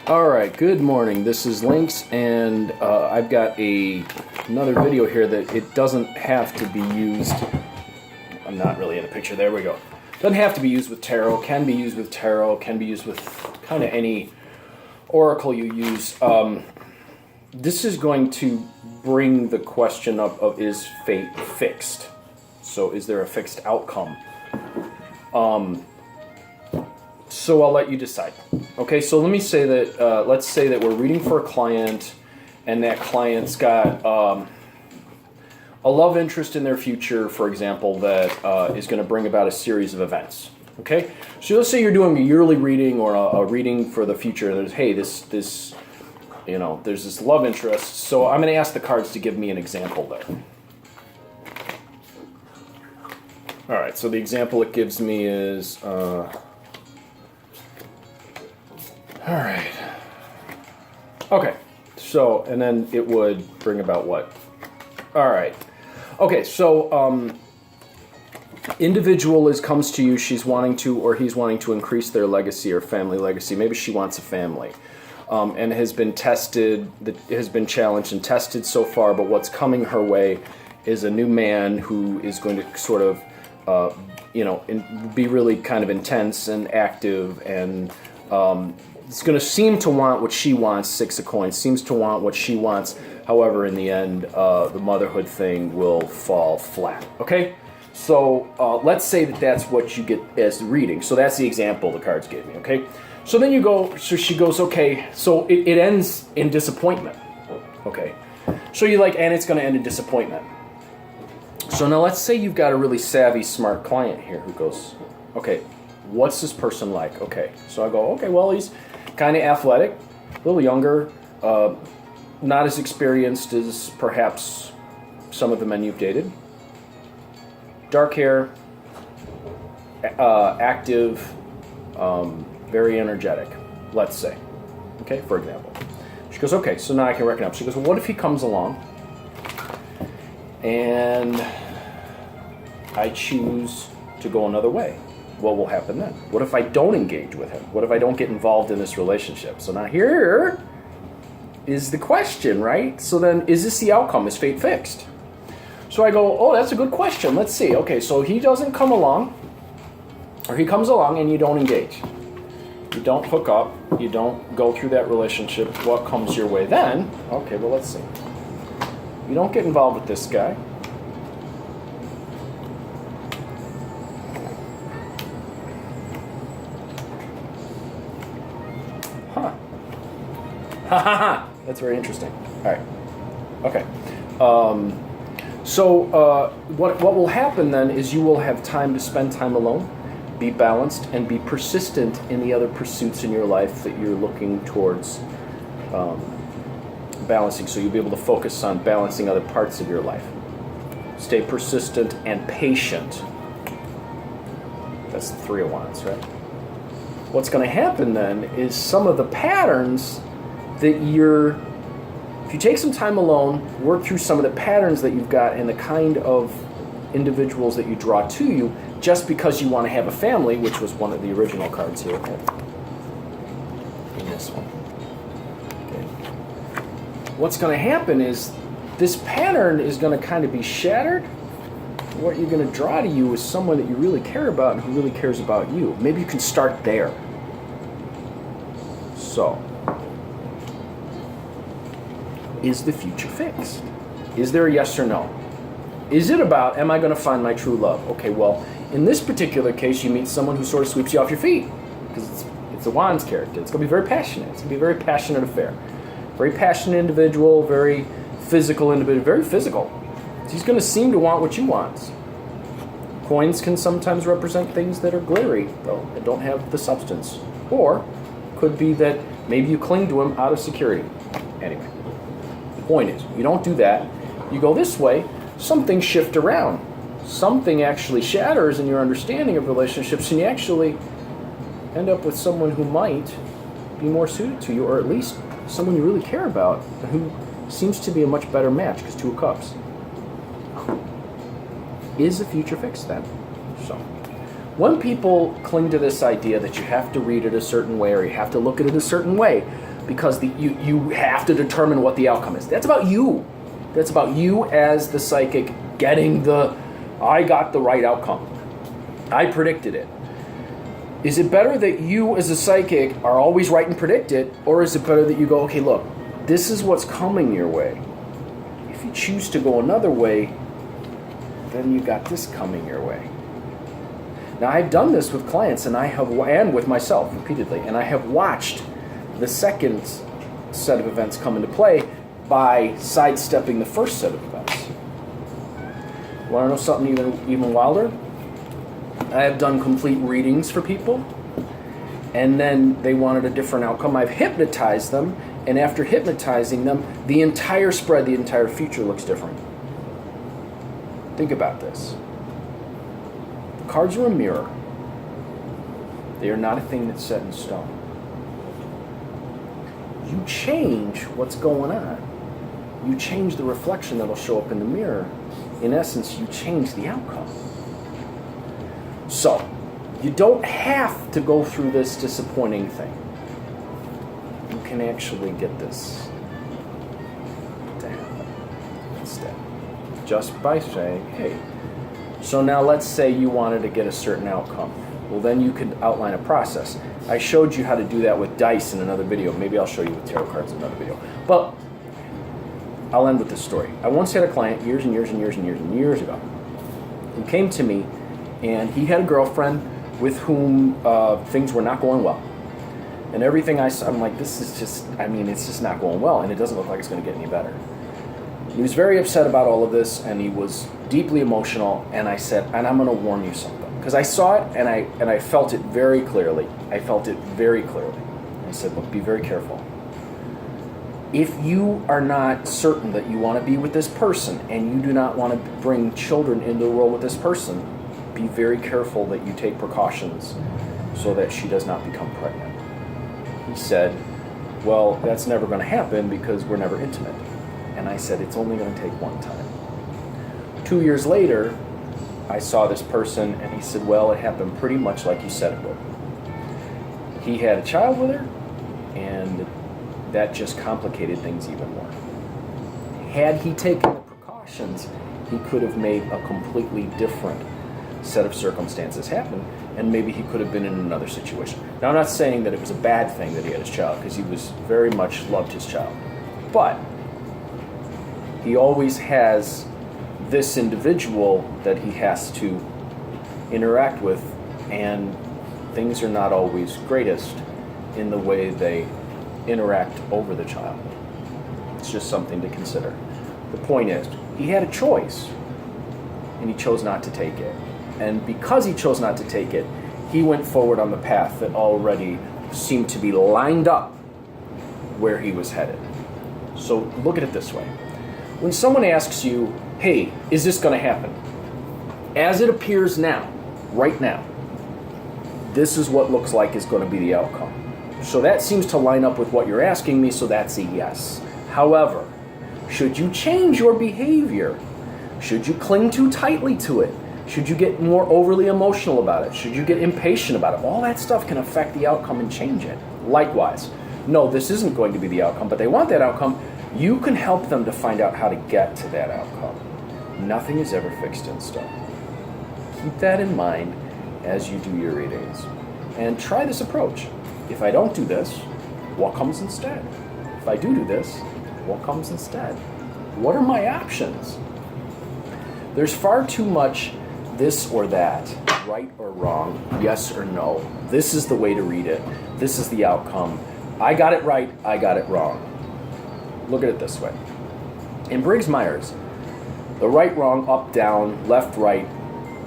All right, good morning. This is Lynx, and I've got another video here that it doesn't have to be used. I'm not really in the picture. There we go. Doesn't have to be used with tarot. Can be used with tarot. Can be used with kind of any oracle you use. This is going to bring the question up of, is fate fixed? So is there a fixed outcome? So I'll let you decide. Okay, so let me say that, let's say that we're reading for a client, and that client's got a love interest in their future, for example, that is going to bring about a series of events. Okay, so let's say you're doing a yearly reading or a reading for the future. There's, hey, this, you know, there's this love interest. So I'm going to ask the cards to give me an example there. All right, so the example it gives me is. All right. Okay. So, and then it would bring about what? All right. Okay. So, individual comes to you. She's wanting to, or he's wanting to increase their legacy or family legacy. Maybe she wants a family, and has been tested. That has been challenged and tested so far. But what's coming her way is a new man who is going to sort of, be really kind of intense and active and. It's going to seem to want what she wants, Six of Coins, seems to want what she wants. However, in the end, the motherhood thing will fall flat. Okay? So let's say that that's what you get as the reading. So that's the example the cards gave me. Okay? So then you go, so she goes, okay, so it ends in disappointment. Okay? So you're like, and it's going to end in disappointment. So now let's say you've got a really savvy, smart client here who goes, okay, what's this person like? Okay, so I go, okay, well, he's kind of athletic, a little younger, not as experienced as perhaps some of the men you've dated. Dark hair, active, very energetic, let's say. Okay, for example. She goes, okay, so now I can reckon up. She goes, well, what if he comes along and I choose to go another way? What will happen then? What if I don't engage with him? What if I don't get involved in this relationship? So now here is the question, right? So then, is this the outcome? Is fate fixed? So I go, oh, that's a good question. Let's see. Okay, so he doesn't come along, or he comes along and you don't engage. You don't hook up. You don't go through that relationship. What comes your way then? Okay, well, let's see. You don't get involved with this guy. That's very interesting. All right. Okay. What will happen then is you will have time to spend time alone, be balanced, and be persistent in the other pursuits in your life that you're looking towards balancing. So you'll be able to focus on balancing other parts of your life. Stay persistent and patient. That's the Three of Wands, right? What's going to happen then is some of the patterns that if you take some time alone, work through some of the patterns that you've got and the kind of individuals that you draw to you just because you want to have a family, which was one of the original cards here. Okay. In this one. Okay. What's going to happen is this pattern is going to kind of be shattered. What you're going to draw to you is someone that you really care about and who really cares about you. Maybe you can start there. So, is the future fixed? Is there a yes or no? Is it about, am I going to find my true love? Okay, well, in this particular case, you meet someone who sort of sweeps you off your feet. Because it's a Wands character. It's going to be very passionate. It's going to be a very passionate affair. Very passionate individual, very physical individual, very physical. He's going to seem to want what you want. Coins can sometimes represent things that are glittery, though, that don't have the substance. Or could be that maybe you cling to him out of security. Anyway. Point is, you don't do that. You go this way, some things shift around. Something actually shatters in your understanding of relationships, and you actually end up with someone who might be more suited to you, or at least someone you really care about, who seems to be a much better match, because Two of Cups. Is the future fixed then? So, when people cling to this idea that you have to read it a certain way or you have to look at it a certain way, because you have to determine what the outcome is. That's about you. That's about you as the psychic getting I got the right outcome. I predicted it. Is it better that you as a psychic are always right and predict it, or is it better that you go, okay, look, this is what's coming your way. If you choose to go another way, then you got this coming your way. Now, I've done this with clients and with myself repeatedly, and I have watched the second set of events come into play by sidestepping the first set of events. Want to know something even wilder? I have done complete readings for people, and then they wanted a different outcome. I've hypnotized them, and after hypnotizing them, the entire spread, the entire future looks different. Think about this. The cards are a mirror. They are not a thing that's set in stone. You change what's going on. You change the reflection that'll show up in the mirror. In essence, you change the outcome. So, you don't have to go through this disappointing thing. You can actually get this to happen instead. Just by saying, hey, so now let's say you wanted to get a certain outcome. Well, then you could outline a process. I showed you how to do that with dice in another video. Maybe I'll show you with tarot cards in another video. But I'll end with this story. I once had a client years and years and years and years and years ago who came to me, and he had a girlfriend with whom things were not going well. And everything I saw, I'm like, this is just, it's just not going well, and it doesn't look like it's going to get any better. He was very upset about all of this, and he was deeply emotional, and I said, and I'm going to warn you something. Because I saw it, and I felt it very clearly. I said, look, be very careful. If you are not certain that you want to be with this person, and you do not want to bring children into the world with this person, be very careful that you take precautions so that she does not become pregnant. He said, well, that's never going to happen because we're never intimate. And I said, it's only going to take one time. 2 years later, I saw this person, and he said, well, it happened pretty much like you said it would. He had a child with her, and that just complicated things even more. Had he taken the precautions, he could have made a completely different set of circumstances happen, and maybe he could have been in another situation. Now, I'm not saying that it was a bad thing that he had his child, because he was very much loved his child. But he always has this individual that he has to interact with, and things are not always greatest in the way they interact over the child. It's just something to consider. The point is, he had a choice, and he chose not to take it. And because he chose not to take it, he went forward on the path that already seemed to be lined up where he was headed. So look at it this way. When someone asks you, hey, is this going to happen? As it appears now, right now, this is what looks like is going to be the outcome. So that seems to line up with what you're asking me, so that's a yes. However, should you change your behavior? Should you cling too tightly to it? Should you get more overly emotional about it? Should you get impatient about it? All that stuff can affect the outcome and change it. Likewise, no, this isn't going to be the outcome, but they want that outcome. You can help them to find out how to get to that outcome. Nothing is ever fixed in stone. Keep that in mind as you do your readings. And try this approach. If I don't do this, what comes instead? If I do this, what comes instead? What are my options? There's far too much this or that, right or wrong, yes or no. This is the way to read it. This is the outcome. I got it right, I got it wrong. Look at it this way. In Briggs-Myers, the right, wrong, up, down, left, right,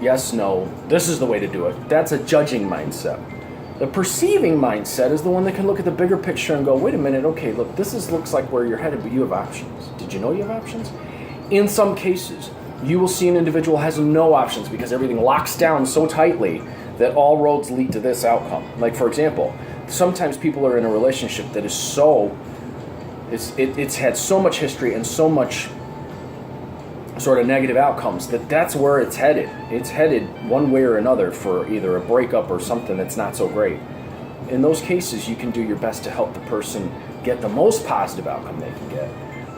yes, no, this is the way to do it. That's a judging mindset. The perceiving mindset is the one that can look at the bigger picture and go, wait a minute, okay, look, looks like where you're headed, but you have options. Did you know you have options? In some cases, you will see an individual has no options because everything locks down so tightly that all roads lead to this outcome. Like, for example, sometimes people are in a relationship that is it's had so much history and so much sort of negative outcomes that's where it's headed. It's headed one way or another for either a breakup or something that's not so great. In those cases, you can do your best to help the person get the most positive outcome they can get.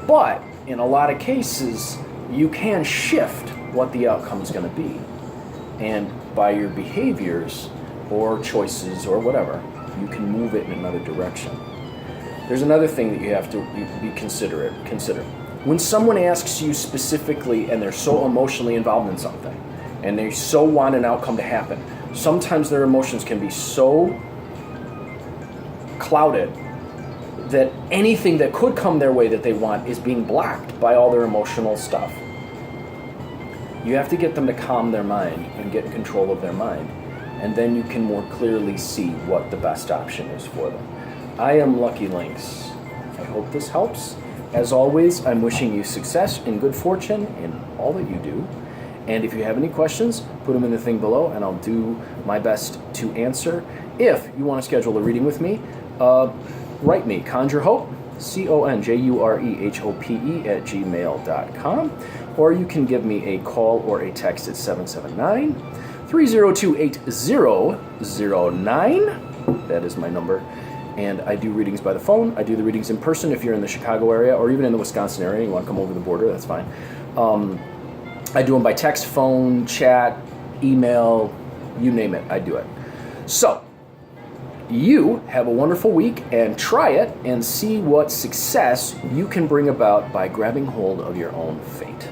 But in a lot of cases, you can shift what the outcome is going to be. And by your behaviors or choices or whatever, you can move it in another direction. There's another thing that you have to consider. When someone asks you specifically and they're so emotionally involved in something and they so want an outcome to happen, sometimes their emotions can be so clouded that anything that could come their way that they want is being blocked by all their emotional stuff. You have to get them to calm their mind and get in control of their mind, and then you can more clearly see what the best option is for them. I am Lucky Lynx. I hope this helps. As always, I'm wishing you success and good fortune in all that you do. And if you have any questions, put them in the thing below, and I'll do my best to answer. If you want to schedule a reading with me, write me, conjurehope, CONJUREHOPE @gmail.com, or you can give me a call or a text at 779-302-8009. That is my number. And I do readings by the phone. I do the readings in person if you're in the Chicago area or even in the Wisconsin area. You want to come over the border, that's fine. I do them by text, phone, chat, email, you name it, I do it. So, you have a wonderful week and try it and see what success you can bring about by grabbing hold of your own fate.